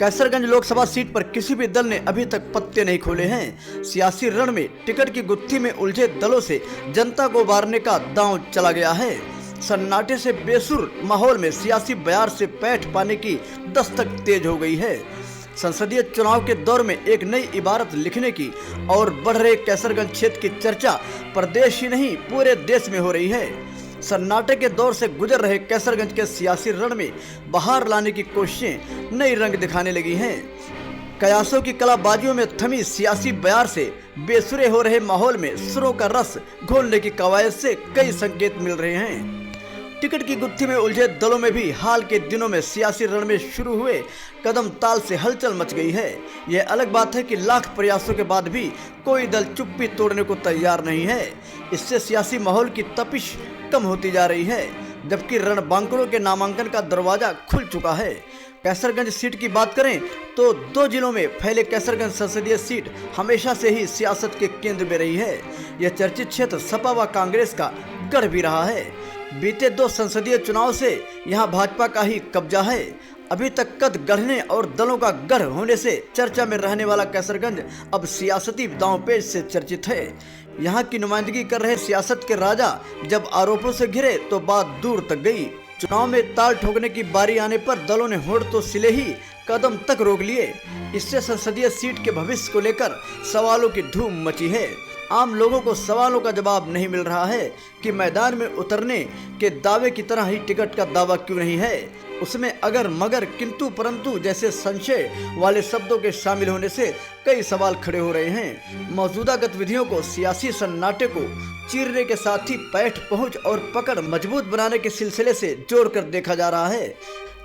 Kaiserganj Lok Sabha seat पर किसी भी दल ने अभी तक पत्ते नहीं खोले हैं। सियासी रण में टिकट की गुत्थी में उलझे दलों से जनता को उबारने का दांव चला गया है। सन्नाटे से बेसुर माहौल में सियासी बयार से पैठ पाने की दस्तक तेज हो गई है। संसदीय चुनाव के दौर में एक नई इबारत लिखने की और बढ़ रहे कैसरगंज क्षेत्र की चर्चा प्रदेश ही नहीं पूरे देश में हो रही है। सन्नाटे के दौर से गुजर रहे कैसरगंज के सियासी रण में बहार लाने की कोशिशें नई रंग दिखाने लगी हैं। कयासों की कलाबाजियों में थमी सियासी बयार से बेसुरे हो रहे माहौल में सुरों का रस घोलने की कवायद से कई संकेत मिल रहे हैं। टिकट की गुत्थी में उलझे दलों में भी हाल के दिनों में सियासी रण में शुरू हुए कदम ताल से हलचल मच गई है। यह अलग बात है कि लाख प्रयासों के बाद भी कोई दल चुप्पी तोड़ने को तैयार नहीं है। इससे सियासी माहौल की तपिश कम होती जा रही है, जबकि रणबांकुरों के नामांकन का दरवाजा खुल चुका है। कैसरगंज सीट की बात करें तो 2 जिलों में फैले कैसरगंज संसदीय सीट हमेशा से ही सियासत के केंद्र में रही है। यह चर्चित क्षेत्र सपा व कांग्रेस का गढ़ भी रहा है। बीते 2 संसदीय चुनाव से यहां भाजपा का ही कब्जा है। अभी तक कद गढ़ने और दलों का गढ़ होने से चर्चा में रहने वाला कैसरगंज अब सियासती दांवपेच से चर्चित है। यहाँ की नुमाइंदगी कर रहे सियासत के राजा जब आरोपों से घिरे तो बात दूर तक गई। चुनाव में ताल ठोकने की बारी आने पर दलों ने होड़ तो सिले ही कदम तक रोक लिए। इससे संसदीय सीट के भविष्य को लेकर सवालों की धूम मची है। आम लोगों को सवालों का जवाब नहीं मिल रहा है कि मैदान में उतरने के दावे की तरह ही टिकट का दावा क्यों नहीं है। उसमें अगर मगर किंतु परंतु जैसे संशय वाले शब्दों के शामिल होने से कई सवाल खड़े हो रहे हैं। मौजूदा गतिविधियों को सियासी सन्नाटे को चीरने के साथ ही पैठ पहुंच और पकड़ मजबूत बनाने के सिलसिले से जोड़ कर देखा जा रहा है।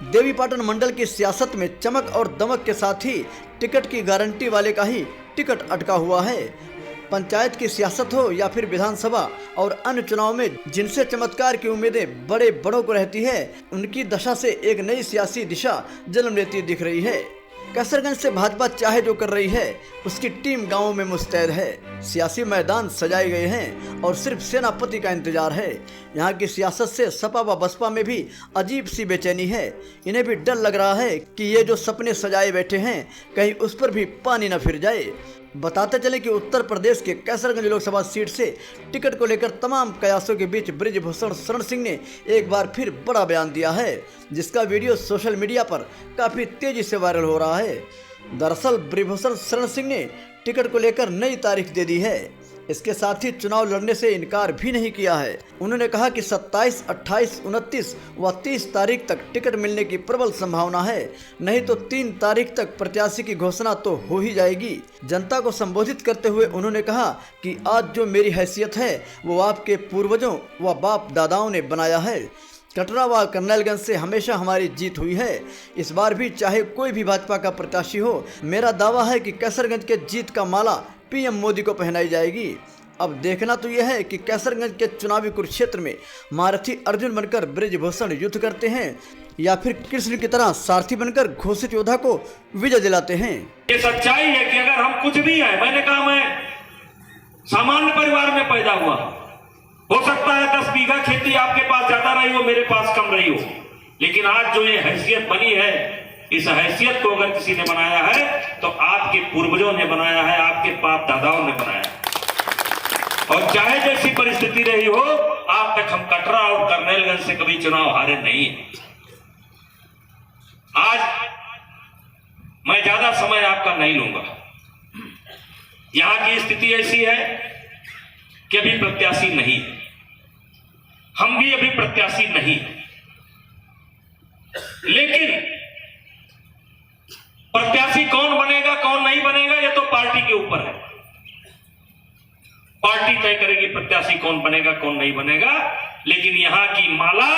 देवीपाटन मंडल की सियासत में चमक और दमक के साथ ही टिकट की गारंटी वाले का ही टिकट अटका हुआ है। पंचायत की सियासत हो या फिर विधानसभा और अन्य चुनाव में जिनसे चमत्कार की उम्मीदें बड़े बड़ों को रहती है, उनकी दशा से एक नई सियासी दिशा जन्म लेती दिख रही है। कैसरगंज से भाजपा चाहे जो कर रही है, उसकी टीम गांवों में मुस्तैद है। सियासी मैदान सजाए गए हैं और सिर्फ सेनापति का इंतजार है। यहाँ की सियासत से सपा व बसपा में भी अजीब सी बेचैनी है। इन्हें भी डर लग रहा है कि ये जो सपने सजाए बैठे हैं कहीं उस पर भी पानी न फिर जाए। बताते चले कि उत्तर प्रदेश के कैसरगंज लोकसभा सीट से टिकट को लेकर तमाम कयासों के बीच बृजभूषण शरण सिंह ने एक बार फिर बड़ा बयान दिया है, जिसका वीडियो सोशल मीडिया पर काफ़ी तेजी से वायरल हो रहा है। दरअसल बृजभूषण शरण सिंह ने टिकट को लेकर नई तारीख दे दी है। इसके साथ ही चुनाव लड़ने से इनकार भी नहीं किया है। उन्होंने कहा कि 27, 28, 29 व 30 तारीख तक टिकट मिलने की प्रबल संभावना है, नहीं तो 3 तारीख तक प्रत्याशी की घोषणा तो हो ही जाएगी। जनता को संबोधित करते हुए उन्होंने कहा कि आज जो मेरी हैसियत है वो आपके पूर्वजों व बाप दादाओं ने बनाया है। कटरा व करनैलगंज से हमेशा हमारी जीत हुई है। इस बार भी चाहे कोई भी भाजपा का प्रत्याशी हो, मेरा दावा है कि कैसरगंज के जीत का माला पीएम मोदी को पहनाई जाएगी। अब देखना तो यह है कि कैसरगंज के चुनावी कुरुक्षेत्र में महारथी अर्जुन बनकर बृजभूषण युद्ध करते हैं या फिर कृष्ण की तरह सारथी बनकर घोषित योद्धा को विजय दिलाते हैं। ये सच्चाई है कि अगर हम कुछ भी है, मैंने कहा मैं सामान्य परिवार में पैदा हुआ, हो सकता है 10 बीघा खेती आपके पास ज्यादा रही हो, मेरे पास कम रही हो, लेकिन आज जो ये हैसियत बनी है, इस हैसियत को अगर किसी ने बनाया है तो आपके पूर्वजों ने बनाया है, आपके बाप दादाओं ने बनाया है। और चाहे जैसी परिस्थिति रही हो, आज तक हम कटरा और करनैलगंज से कभी चुनाव हारे नहीं है। आज मैं ज्यादा समय आपका नहीं लूंगा। यहां की स्थिति ऐसी है कि अभी प्रत्याशी नहीं, हम भी अभी प्रत्याशी नहीं, लेकिन प्रत्याशी कौन बनेगा कौन नहीं बनेगा ये तो पार्टी के ऊपर है। पार्टी तय करेगी प्रत्याशी कौन बनेगा कौन नहीं बनेगा, लेकिन यहां की माला,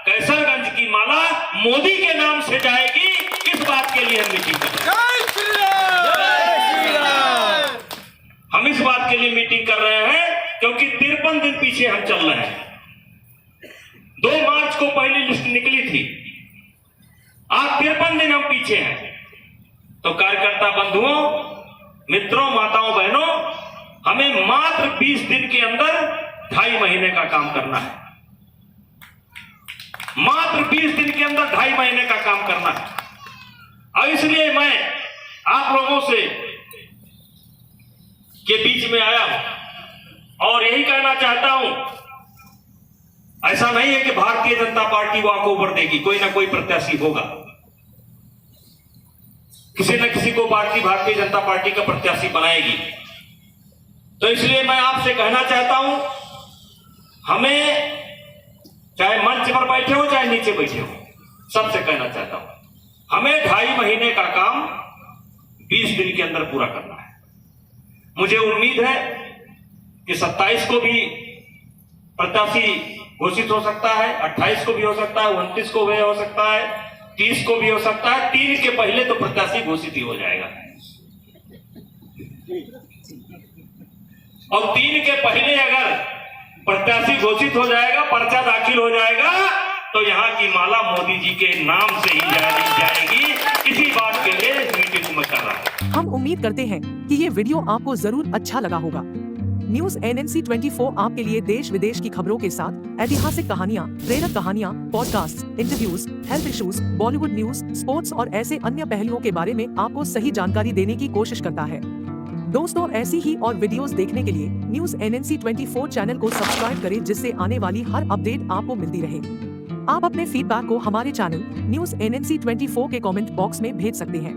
कैसरगंज की माला मोदी के नाम से जाएगी। इस बात के लिए हम मीटिंग कर रहे हैं। हम इस बात के लिए मीटिंग कर रहे हैं क्योंकि 53 दिन पीछे हम चल रहे हैं। 2 मार्च को पहली लिस्ट निकली थी, आज 53 दिन हम पीछे हैं। तो कार्यकर्ता बंधुओं, मित्रों, माताओं, बहनों, हमें मात्र 20 दिन के अंदर 2.5 महीने का काम करना है। मात्र 20 दिन के अंदर 2.5 महीने का काम करना है। और इसलिए मैं आप लोगों से के बीच में आया हूं और यही कहना चाहता हूं, ऐसा नहीं है कि Bharatiya Janata party walk over देगी, कोई ना कोई प्रत्याशी होगा, किसी न किसी को पार्टी भारतीय जनता पार्टी का प्रत्याशी बनाएगी। तो इसलिए मैं आपसे कहना चाहता हूं, हमें चाहे मंच पर बैठे हो चाहे नीचे बैठे हो, सबसे कहना चाहता हूं, हमें 2.5 महीने का काम 20 दिन के अंदर पूरा करना है। मुझे उम्मीद है कि 27 को भी प्रत्याशी घोषित हो सकता है, 28 को भी हो सकता है, 29 को भी हो सकता है, 30 को भी हो सकता है। 3 के पहले तो प्रत्याशी घोषित ही हो जाएगा और 3 के पहले अगर प्रत्याशी घोषित हो जाएगा, पर्चा दाखिल हो जाएगा, तो यहाँ की माला मोदी जी के नाम से ही जाएगी। इसी बात के लिए इस मीटिंग को मैं कर रहा हूँ। हम उम्मीद करते हैं कि ये वीडियो आपको जरूर अच्छा लगा होगा। न्यूज NNC 24 आपके लिए देश विदेश की खबरों के साथ ऐतिहासिक कहानियाँ, प्रेरक कहानियाँ, podcast, interviews, health issues, Bollywood news, sports और ऐसे अन्य पहलुओं के बारे में आपको सही जानकारी देने की कोशिश करता है। दोस्तों, ऐसी ही और वीडियोस देखने के लिए न्यूज NNC 24 चैनल को सब्सक्राइब करें, जिससे आने वाली हर अपडेट आपको मिलती रहे। आप अपने फीडबैक को हमारे चैनल न्यूज NNC 24 के कमेंट बॉक्स में भेज सकते हैं।